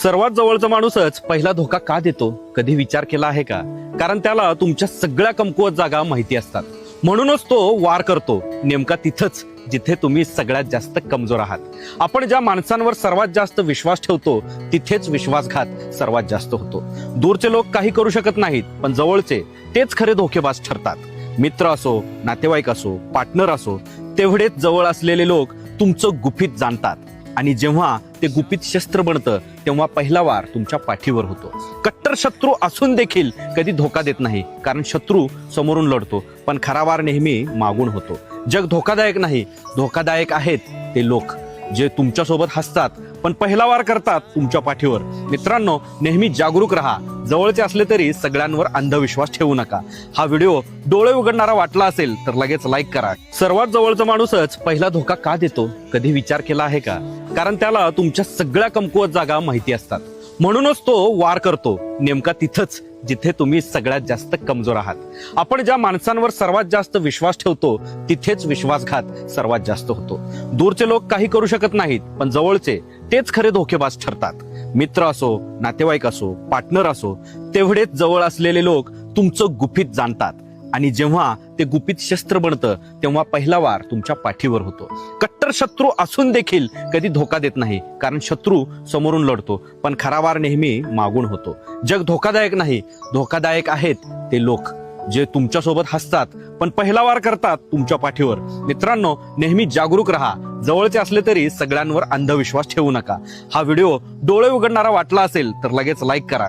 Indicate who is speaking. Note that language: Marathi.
Speaker 1: सर्वात जवळचा माणूसच पहिला धोका का देतो, कधी विचार केला आहे का? कारण त्याला तुमच्या सगळ्या कमकुवत जागा माहिती असतात. म्हणूनच तो वार करतो नेमका तिथंच जिथे तुम्ही सगळ्यात जास्त कमजोर आहात. आपण ज्या माणसांवर सर्वात जास्त विश्वास ठेवतो तिथेच विश्वासघात सर्वात जास्त होतो. दूरचे लोक काही करू शकत नाहीत, पण जवळचे तेच खरे धोकेबाज ठरतात. मित्र असो, नातेवाईक असो, पार्टनर असो, तेवढेच जवळ असलेले लोक तुमचं गुपित जाणतात. आणि जेव्हा ते गुपित शस्त्र बनतं तेव्हा पहिला वार तुमच्या पाठीवर होतो. कट्टर शत्रू असून देखील कधी धोका देत नाही, कारण शत्रू समोरून लढतो, पण खरा वार नेहमी मागून होतो. जग धोकादायक नाही, धोकादायक आहेत ते लोक जे तुमच्यासोबत हसतात पण पहिला वार करतात तुमच्या पाठीवर. मित्रांनो, नेहमी जागरूक राहा. जवळचे असले तरी सगळ्यांवर अंधविश्वास ठेवू नका. हा व्हिडिओ डोळे उघडणारा वाटला असेल तर लगेच लाईक करा. सर्वात जवळचा माणूसच पहिला धोका का देतो, कधी विचार केला आहे का? कारण त्याला तुमच्या सगळ्या कमकुवत जागा माहिती असतात. म्हणूनच तो वार करतो नेमका तिथंच जिथे तुम्ही सगळ्यात जास्त कमजोर आहात. आपण ज्या माणसांवर सर्वात जास्त विश्वास ठेवतो तिथेच विश्वासघात सर्वात जास्त होतो. दूरचे लोक काही करू शकत नाहीत, पण जवळचे तेच खरे धोकेबाज ठरतात. मित्र असो, नातेवाईक असो, पार्टनर असो, तेवढेच जवळ असलेले लोक तुमचं गुपित जाणतात. आणि जेव्हा ते गुपित शस्त्र बनतं तेव्हा पहिला वार तुमच्या पाठीवर होतो. कट्टर शत्रू असून देखील कधी धोका देत नाही, कारण शत्रू समोरून लढतो, पण खरा वार नेहमी मागून होतो. जग धोकादायक नाही, धोकादायक आहेत ते लोक जे तुमच्यासोबत हसतात पण पहिला वार करतात तुमच्या पाठीवर. मित्रांनो, नेहमी जागरूक राहा. जवळचे असले तरी सगळ्यांवर अंधविश्वास ठेवू नका. हा व्हिडिओ डोळे उघडणारा वाटला असेल तर लगेच लाईक करा.